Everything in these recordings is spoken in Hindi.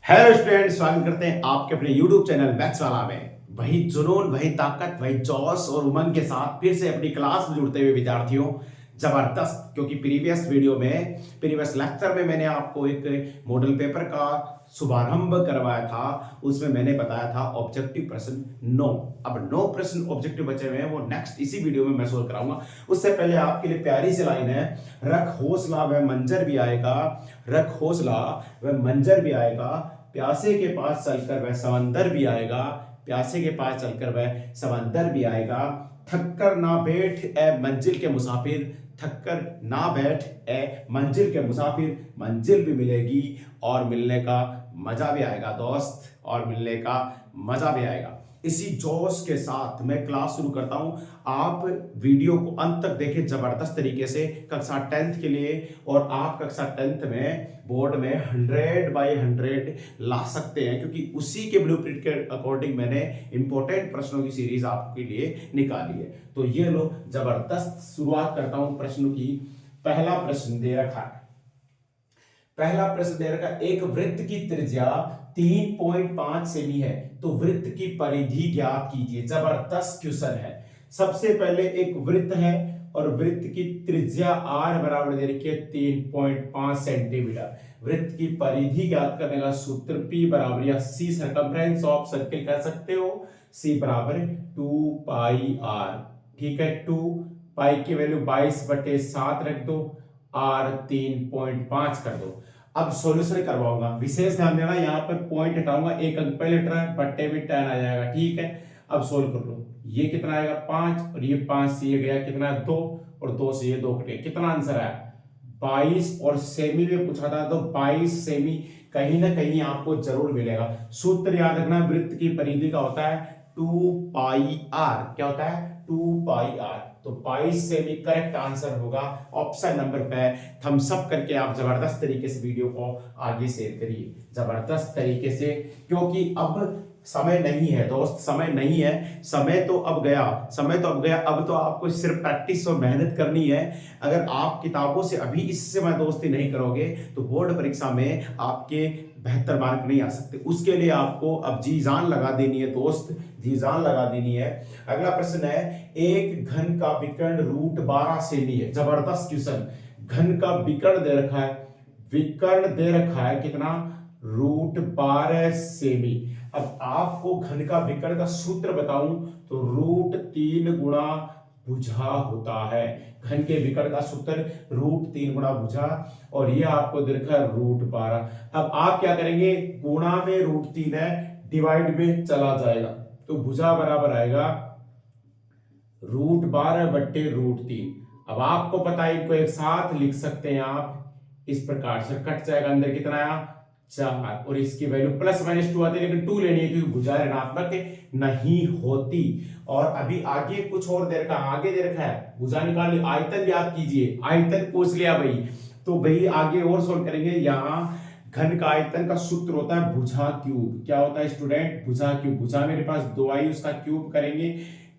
हेलो स्टूडेंट, स्वागत करते हैं आपके अपने YouTube चैनल मैथ्स वाला में। वही जुनून, वही ताकत, वही जोश और उमंग के साथ फिर से अपनी क्लास में जुड़ते हुए विद्यार्थियों, जबरदस्त। क्योंकि प्रीवियस लेक्चर में मैंने आपको एक मॉडल पेपर का शुभारंभ करवाया था। उसमें मैंने बताया था ऑब्जेक्टिव प्रश्न 9। अब 9 प्रश्न ऑब्जेक्टिव बचे हुए हैं, वो नेक्स्ट इसी वीडियो में मैं सोल्व कराऊंगा। उससे पहले आपके लिए प्यारी सी लाइन है, रख हौसला वह मंजर भी आएगा, रख हौसला वह मंजर भी आएगा, प्यासे के पास चलकर वह समंदर भी आएगा, प्यासे के पास चलकर वह समंदर भी आएगा। थककर ना बैठ ए मंजिल के मुसाफिर, थककर ना बैठ ए मंजिल के मुसाफिर, मंजिल भी मिलेगी और मिलने का मजा भी आएगा दोस्त, और मिलने का मजा भी आएगा। इसी जोश के साथ मैं क्लास शुरू करता हूं। आप वीडियो को अंत तक देखें जबरदस्त तरीके से, कक्षा 10th के लिए। और आप कक्षा 10th में बोर्ड में 100/100 ला सकते हैं, क्योंकि उसी के ब्लूप्रिंट के अकॉर्डिंग मैंने इंपॉर्टेंट प्रश्नों की सीरीज आपके लिए निकाली है। तो ये लो, जबरदस्त शुरुआत करता हूं प्रश्नों की। पहला प्रश्न दे रखा है, एक वृत्त की त्रिज्या 3.5 सेमी है, तो वृत्त की परिधि ज्ञात कीजिए। जबरदस्त क्वेश्चन है। सबसे पहले एक वृत्त है और वृत्त की त्रिज्या r बराबर दे रखी है 3.5 सेंटीमीटर। वृत्त की परिधि ज्ञात करने का सूत्र P बराबर या C सर्कमफ्रेंस ऑफ सर्किल कह सकते हो। C बराबर 2πr। ठीक है, 2 पाई की वैल्यू 22/7 रख दो, r 3.5 कर दो। अब सॉल्यूशन करवाऊंगा, विशेष ध्यान देना, यहाँ पर पॉइंट हटाऊंगा, एक अंक पहले हट रहा है, बट्टे में 10 आ जाएगा। ठीक है, अब सोल्व कर लो। ये कितना आएगा 5, और ये 5 से ये गया कितना 2, और 2 से ये 2 कटे, कितना आंसर आया 22। और सेमी में पूछा था तो 22 सेमी कहीं ना कहीं आपको जरूर मिलेगा। सूत्र याद रखना, वृत्त की परिधि का होता है 2πr। क्या होता है 2πr। तो 22 सेमी करेक्ट आंसर होगा। ऑप्शन नंबर पे थम्स अप करके आप जबरदस्त तरीके से वीडियो को आगे शेयर करिए, जबरदस्त तरीके से। क्योंकि अब समय नहीं है दोस्त, समय नहीं है, समय तो अब गया, अब तो आपको सिर्फ प्रैक्टिस और मेहनत करनी है। अगर आप किताबों से अभी इससे मैं दोस्ती नहीं करोगे तो बोर्ड परीक्षा में आपके बेहतर मार्क नहीं आ सकते। उसके लिए आपको अब जी जान लगा देनी है दोस्त, जी जान लगा देनी है। अगला प्रश्न है, एक घन का विकर्ण √12 सेमी है। जबरदस्त क्वेश्चन। घन का विकर्ण दे रखा है, विकर्ण दे रखा है कितना √12 सेमी। अब आपको घन का विकर्ण का सूत्र बताऊं तो √3 गुणा भुजा होता है। घन के विकर्ण का सूत्र √3 गुणा भुजा, और ये आपको दे रखा है √12। अब आप क्या करेंगे, गुणा में √3 है, डिवाइड में चला जाएगा, तो भुजा बराबर आएगा √12/√3। अब आपको पता है, इनको एक साथ लिख सकते हैं आप इस प्रकार से, कट जाएगा, अंदर कितना आया 4, और इसकी वैल्यू +-2 आती है, लेकिन 2 लेनी है क्योंकि भुजा ऋणात्मक नहीं होती। और अभी आगे कुछ और दे रखा है, आगे दे रखा है भुजा निकाल, आयतन याद कीजिए, आयतन पूछ लिया भाई, तो भाई आगे और सोल्व करेंगे। यहाँ घन का आयतन का सूत्र होता है भुजा क्यूब। क्या होता है स्टूडेंट, भुजा क्यूब। भुजा मेरे पास 2 आई, उसका क्यूब करेंगे।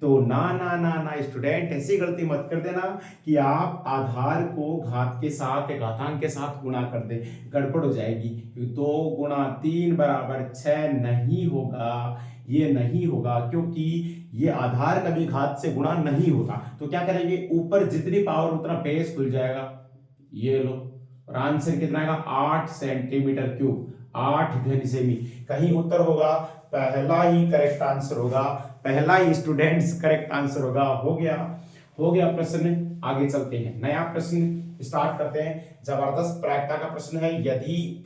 तो ना ना ना ना स्टूडेंट, ऐसी गलती मत कर देना कि आप आधार को घात के साथ या घातांक के साथ गुणा कर दे, गड़बड़ हो जाएगी। 2 गुणा 3 बराबर 6 नहीं होगा, ये नहीं होगा, क्योंकि ये आधार कभी घात से गुणा नहीं होता। तो क्या करेंगे, ऊपर जितनी पावर उतना बेस खुल जाएगा। ये लो, और आंसर कितना आएगा 8 सेंटीमीटर क्यूब, 8 घन सेमी। कहीं उत्तर होगा, पहला ही करेक्ट आंसर होगा, पहला ही स्टूडेंट्स करेक्ट आंसर होगा। हो गया प्रश्न। आगे चलते हैं, नया प्रश्न स्टार्ट करते हैं। जबरदस्त प्रायिकता का प्रश्न है। यदि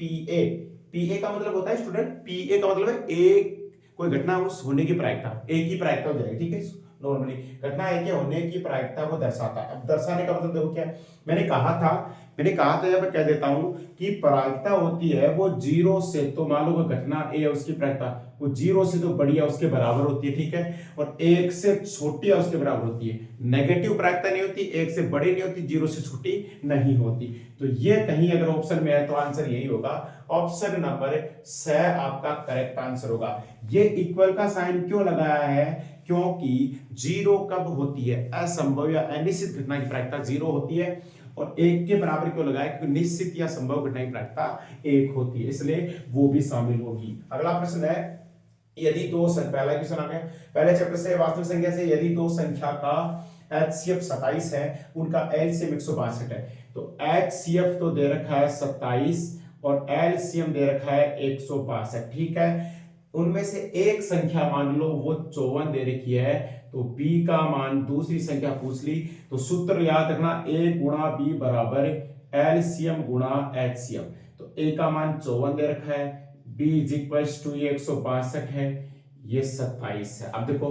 पीए का मतलब होता है स्टूडेंट, पीए का मतलब है एक कोई घटना उस होने की प्रायिकता, एक ही प्रायिकता हो जाएगी। ठीक है, नॉर्मली घटना एक ही होने की प्रायिकता को दर्शाता है। अब दर्शाने का मतलब देखो क्या है, मैंने कहा था यहाँ पर कह देता हूं कि प्रायिकता होती है वो 0 से, तो मान लो घटना ए है, उसकी प्रायिकता वो 0 से तो बड़ी है उसके बराबर होती है। ठीक है, और 1 से छोटी है उसके बराबर होती है। नेगेटिव प्रायिकता नहीं होती, 1 से बड़ी नहीं होती, 0 से छोटी नहीं होती। तो ये कहीं अगर ऑप्शन में है तो आंसर यही होगा, ऑप्शन नंबर 6 आपका करेक्ट आंसर होगा। ये इक्वल का साइन क्यों लगाया है, क्योंकि 0 कब होती है, असंभव या अनिश्चित घटना की प्रायिकता 0 होती है, और 1 के बराबर क्यों लगाया, क्योंकि निश्चित या संभव घटना की प्रायिकता 1 होती है, इसलिए वो भी शामिल होगी। अगला प्रश्न है, यदि दो पहला क्वेश्चन आ गया पहले चैप्टर से, वास्तविक संख्या से यदि दो संख्या का HCF 27 है, उनका LCM 162 है। तो HCF तो दे रखा है 27 और LCM दे रखा है 162, ठीक है। उनमें से एक संख्या मान लो वो 54 दे रखी है, तो B का मान दूसरी संख्या पूछ ली, तो सूत्र याद रखना A गुणा B बराबर LCM गुणा HCM। तो A का मान 54 दे रखा है, B इज इक्वल्स टू 162 है, ये 27 है। अब देखो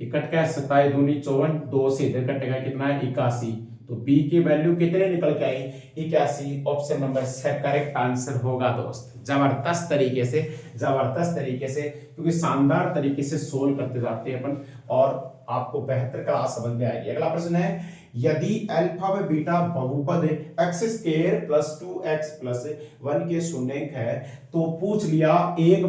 ये कट का 27 दूनी 54, 2 से इधर कटेगा कितना है 81, तो बी की वैल्यू कितने निकल के आई 81। ऑप्शन नंबर 6 करेक्ट आंसर होगा दोस्त। जबरदस्त तरीके से क्योंकि शानदार तरीके से सोल्व करते जाते हैं अपन और आपको बेहतर क्लास समझ में आएगी। अगला प्रश्न है, यदि अल्फा व बीटा बहुपद x square plus 2x plus 1 के शून्यक है, तो पूछ लिया 1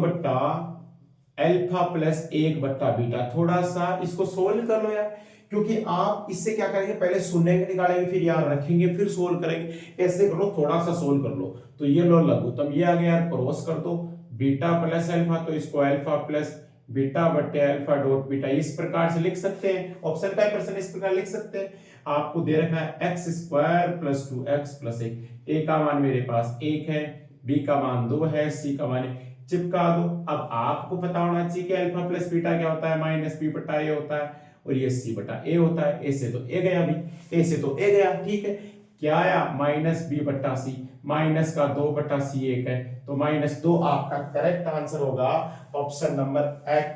अल्फा प्लस 1 बीटा। थोड़ा सा इसको सोल्व कर लो यार, क्योंकि आप इससे क्या करेंगे, पहले शून्य निकालेंगे फिर यार रखेंगे फिर सोल्व करेंगे, ऐसे करो थोड़ा सा सोल्व कर लो। तो ये लो लघुत्तम ये आ गया यार, क्रॉस कर दो बीटा प्लस अल्फा, तो इसको अल्फा प्लस बीटा बटे अल्फा डॉट बीटा इस प्रकार से लिख सकते हैं। ऑप्शन का प्रश्न इस प्रकार लिख सकते हैं। आपको दे रखा है x square plus 2x plus 1, ए का मान मेरे पास 1 है, बी का मान 2 है, सी का मान चिपका दो। अब आपको पता होना चाहिए कि अल्फा प्लस बीटा क्या होता है, माइनस बी बटा ए होता है और ये सी बटा ए होता है। ए से तो ए गया, भी ए से तो ए गया, ठीक है। क्या आया माइनस बी बटा सी, माइनस का 2 बटा सी 1 है, तो -2 आपका करेक्ट आंसर होगा। Option number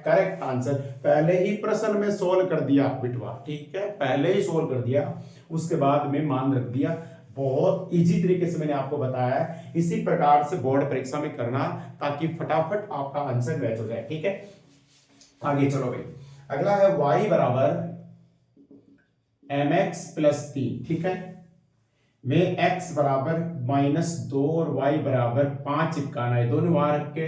correct answer. पहले ही प्रश्न में सोल्व कर दिया बिटवा, ठीक है, पहले ही सोल्व कर दिया, उसके बाद में मान रख दिया। बहुत इजी तरीके से मैंने आपको बताया है, इसी प्रकार से बोर्ड परीक्षा में करना ताकि फटाफट आपका आंसर मैच हो जाए, ठीक है। आगे चलो भाई, अगला है y बराबर mx प्लस 3, ठीक है, में x बराबर -2 और y बराबर 5 चिपकाना है। दोनों वहां रख के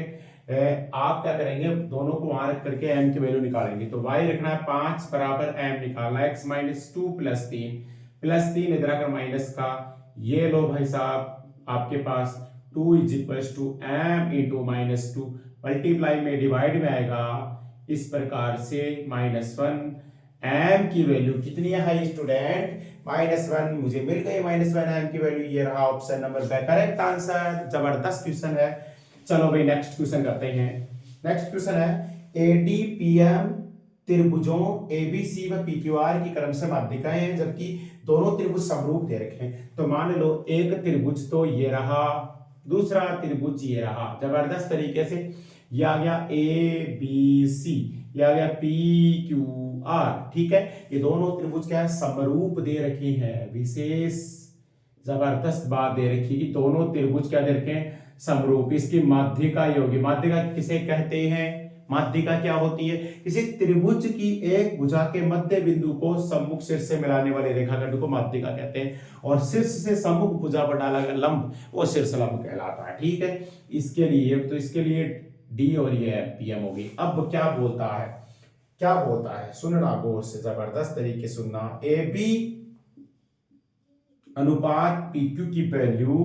आप क्या करेंगे, दोनों को वहां रख करके m की वैल्यू निकालेंगे। तो y रखना है 5 बराबर m निकालना है, x -2 प्लस 3 इधर आकर माइनस का, ये लो भाई साहब आपके पास 2 is equals to m into -2, multiply में डिवाइड में आएगा इस प्रकार से -1। m की वैल्यू कितनी है स्टूडेंट, -1, मुझे मिल गई -1 m की वैल्यू, ये रहा ऑप्शन नंबर करेक्ट आंसर। जबरदस्त क्वेश्चन है। चलो भाई नेक्स्ट क्वेश्चन करते हैं। नेक्स्ट क्वेश्चन है, ADPM त्रिभुजों ABC व PQR की क्रमशः माध्यिकाएं हैं, जबकि दोनों त्रिभुज समरूप दे रखे हैं। तो मान लो एक त्रिभुज तो ये रहा, दूसरा त्रिभुज ये रहा। जबरदस्त तरीके से ये आ गया ABC, ये आ गया PQR, ठीक है। ये दोनों त्रिभुज क्या है, समरूप दे रखे हैं। विशेष जबरदस्त बात दे रखी कि दोनों त्रिभुज क्या दे रखे हैं, समरूप। इसकी माध्यिका ये होगी। माध्यिका किसे कहते हैं, माध्यिका क्या होती है, किसी त्रिभुज की एक भुजा के मध्य बिंदु को सम्मुख शीर्ष से मिलाने वाले रेखाखंड को माध्यिका कहते हैं, और शीर्ष से सम्मुख भुजा पर डाला गया लंब वो शीर्ष लंब कहलाता है, ठीक है। इसके लिए तो इसके लिए डी और ये पीएम होगी। अब क्या बोलता है, सुनना गौर से, जबरदस्त तरीके सुनना। AB अनुपात PQ की वैल्यू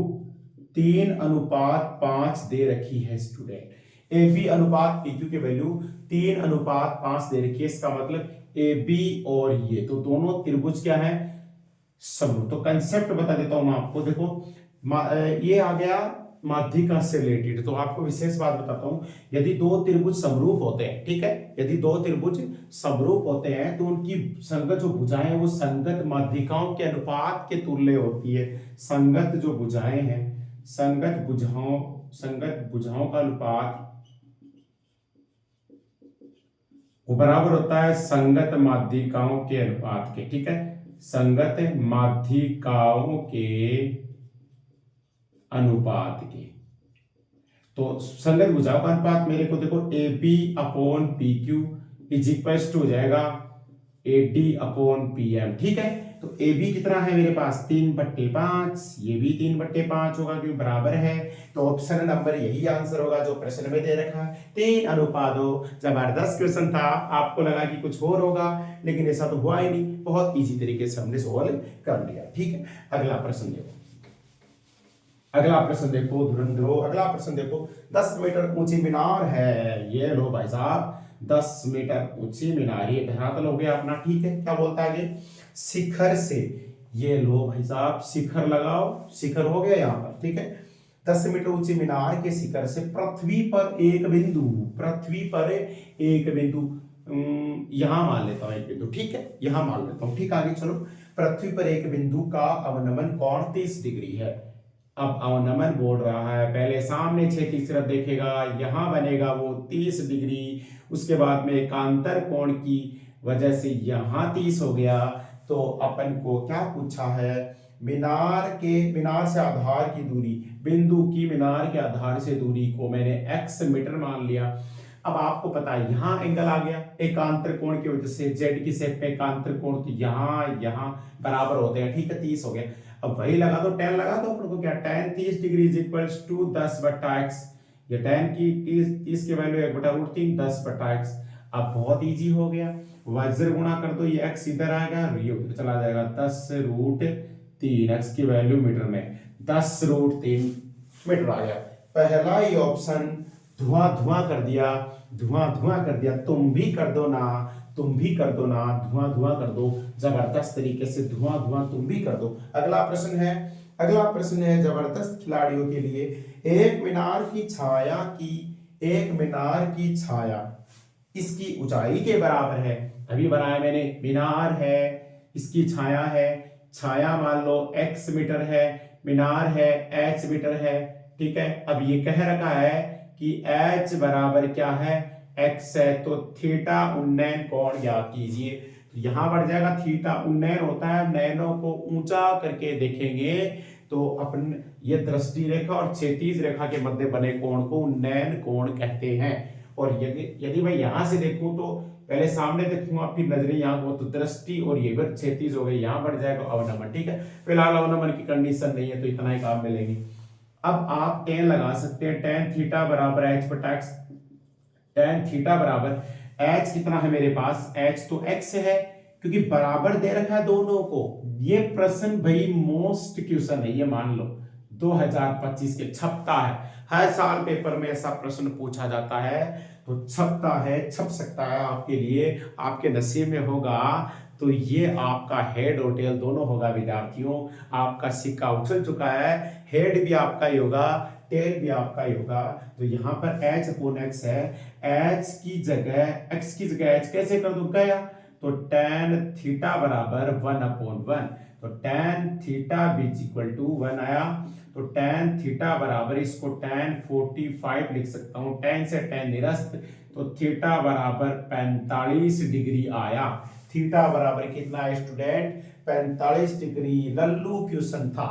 3:5 दे रखी है स्टूडेंट। AB अनुपात PQ की वैल्यू 3:5 दे रखी है। इसका मतलब AB और ये तो दोनों त्रिभुज क्या है, समरूप। तो कंसेप्ट बता देता हूं मैं आपको। देखो ये आ गया माध्यिका से रिलेटेड, तो आपको विशेष बात बताता हूं। यदि दो त्रिभुज समरूप होते हैं, ठीक है, यदि दो त्रिभुज समरूप होते हैं तो उनकी संगत जो भुजाएं हैं वो संगत माध्यिकाओं के अनुपात के तुल्य होती है। संगत जो भुजाएं हैं, संगत भुजाओं का अनुपात वो बराबर होता है संगत माध्यिकाओं के अनुपात के, ठीक है, संगत माध्यिकाओं के अनुपात के। तो संगत भुजाओं का अनुपात मेरे को देखो AB/PQ इज इक्वल टू हो जाएगा AD/PM, ठीक है। तो ए बी कितना है मेरे पास 3/5, ये भी 3/5 होगा क्योंकि बराबर है। तो ऑप्शन नंबर यही आंसर होगा जो प्रश्न में दे रखा है 3:2। जबरदस्त क्वेश्चन था, आपको लगा कि कुछ और होगा लेकिन ऐसा तो हुआ ही नहीं, बहुत इजी तरीके से हमने सॉल्व कर लिया। ठीक है, अगला प्रश्न देखो, अगला प्रश्न देखो धुरंधरो, अगला प्रश्न देखो। 10 मीटर ऊंची मीनार है, ये लो भाई साहब 10 मीटर ऊंची मीनार, ये धरातल हो गया अपना। ठीक है, क्या बोलता है ये शिखर से, ये लो भाई साहब शिखर लगाओ, शिखर हो गया यहाँ पर। ठीक है, 10 मीटर ऊंची मीनार के शिखर से पृथ्वी पर एक बिंदु, पृथ्वी पर एक बिंदु, यहां मान लेता हूं एक बिंदु। ठीक है, यहां मान लेता हूं। ठीक, आगे चलो। पृथ्वी पर एक बिंदु का अवनमन कोण 30 डिग्री है। अब अवनमन बोल रहा है, पहले सामने क्षैतिज तरफ देखेगा, यहां बनेगा वो 30 डिग्री, उसके बाद में एकांतर कोण की वजह से यहां 30 हो गया। तो अपन को क्या पूछा है, मीनार से आधार की दूरी, बिंदु की मीनार के आधार से दूरी को मैंने x मीटर मान लिया। अब आपको पता है यहां एंगल आ गया एकांतर कोण की वजह से, जेड की शेप पे एकांतर कोण, तो यहां बराबर होते हैं। ठीक है, 30 हो गया। अब वही लगा दो, tan लगा दो अपन को, क्या tan 30 degree is equals to 10/x, ये tan की 30 की वैल्यू 1/√3 10/x। अब बहुत इजी हो गया, वज्र गुणा कर दो, ये x इधर आएगा, ये उधर चला जाएगा, 10√3, x की वैल्यू मीटर में 10√3 मीटर आ गया। पहला ही ऑप्शन धुआं धुआं कर दिया, धुआं धुआं कर दिया। तुम भी कर दो ना, तुम भी कर दो ना, धुआं धुआं कर दो, जबरदस्त तरीके से धुआं धुआं तुम भी कर दो। अगला प्रश्न है, अगला प्रश्न है जबरदस्त खिलाड़ियों के लिए। एक मीनार की छाया की, एक मीनार की छाया इसकी ऊंचाई के बराबर है। अभी बनाया मैंने, मीनार है, इसकी छाया है, छाया मान लो x मीटर है, मीनार है h मीटर है। ठीक है, अब ये कह रखा है कि h बराबर क्या है, x है, तो थीटा उन्नयन कोण ज्ञात कीजिए। तो यहां बढ़ जाएगा, थीटा उन्नयन होता है, नैनो को ऊंचा करके देखेंगे तो अपन ये दृष्टि रेखा और क्षैतिज रेखा के मध्य बने कोण को उन्नयन कोण कहते हैं। और यदि मैं यहां से देखूं तो पहले सामने देखूंगा, फिर नजरें यहाँ को, तो दृष्टि और ये भी क्षैतिज हो गई, यहाँ बढ़ जाएगा अवनमन। ठीक है, फिलहाल अवनमन की कंडीशन नहीं है तो इतना ही काम मिलेगी। अब आप tan लगा सकते हैं, tan थीटा बराबर h/x, tan थीटा बराबर h कितना है मेरे पास, h तो x है क्योंकि बराबर दे रखा है दोनों को। ये प्रश्न भाई मोस्ट क्वेश्चन है, ये मान लो 2025 के छपता है, हर साल पेपर में ऐसा प्रश्न पूछा जाता है, तो छपता है, छप सकता है आपके लिए, आपके नसीब में होगा तो ये आपका हेड और टेल दोनों होगा विद्यार्थियों। आपका सिक्का उछल चुका है, हेड भी आपका ही होगा, टेल भी आपका ही होगा। तो यहाँ पर h/x है, h की जगह x की जगह h कैसे कर दूं, गया तो tan थीटा बराबर 1/1, तो tan theta is equal to 1 आया। तो tan थीटा बराबर, इसको tan 45 लिख सकता हूं, tan से tan निरस्त, तो थीटा बराबर 45 डिग्री आया। थीटा बराबर कितना है स्टूडेंट, 45 डिग्री। लल्लू क्वेश्चन था,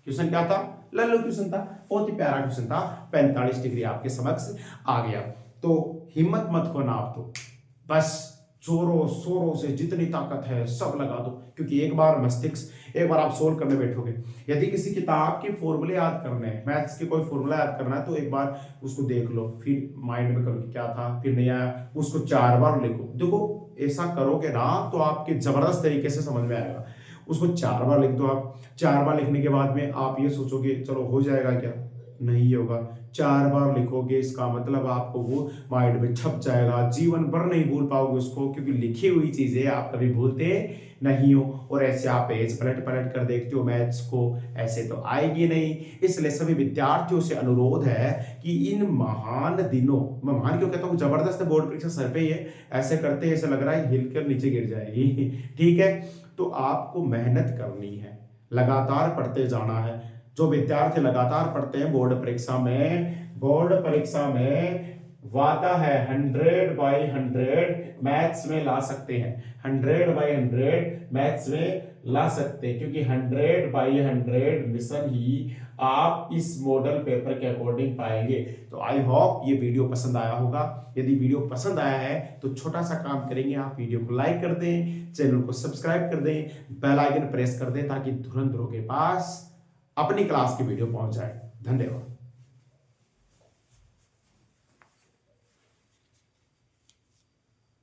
क्वेश्चन क्या था, लल्लू क्वेश्चन था, बहुत ही प्यारा क्वेश्चन था, 45 डिग्री आपके समक्ष आ गया। तो हिम्मत मत खोना, आप तो बस जोरों शोरों से जितनी ताकत है सब लगा दो, क्योंकि एक बार मस्तिष्क, एक बार आप सोल्व करने बैठोगे, यदि किसी किताब के फॉर्मूले याद करने हैं, मैथ्स के कोई फॉर्मूला याद करना है, तो एक बार उसको देख लो, फिर माइंड में करो कि क्या था, फिर नहीं आया, उसको 4 बार लिखो। देखो ऐसा करोगे ना तो आपके जबरदस्त तरीके से समझ में आएगा। उसको 4 बार लिख दो आप, 4 बार लिखने के बाद में आप ये सोचोगे चलो हो जाएगा, क्या नहीं होगा। 4 बार लिखोगे, इसका मतलब आपको वो माइंड में छप जाएगा, जीवन भर नहीं भूल पाओगे उसको, क्योंकि लिखी हुई चीजें आप कभी भूलते नहीं हो। और ऐसे आप पेज पलट पलट कर देखते हो मैथ्स को, ऐसे तो आएगी नहीं। इसलिए सभी विद्यार्थियों से अनुरोध है कि इन महान दिनों, मैं महान क्यों कहता हूँ, जबरदस्त बोर्ड परीक्षा सर पे ही है, ऐसे करते ऐसे लग रहा है हिलकर नीचे गिर जाएगी। ठीक है, तो आपको मेहनत करनी है, लगातार पढ़ते जाना है। जो विद्यार्थी लगातार पढ़ते हैं बोर्ड परीक्षा में वादा है 100/100 मैथ्स में ला सकते हैं, 100/100 मैथ्स में ला सकते हैं, क्योंकि 100/100 मिशन ही आप इस मॉडल पेपर के अकॉर्डिंग पाएंगे। तो आई होप ये वीडियो पसंद आया होगा। यदि वीडियो पसंद आया है तो छोटा सा काम करेंगे, आप वीडियो को लाइक कर दें, चैनल को सब्सक्राइब कर दें, बेल आइकन प्रेस कर दें, ताकि तुरंत के पास अपनी क्लास की वीडियो पहुंच जाए। धन्यवाद।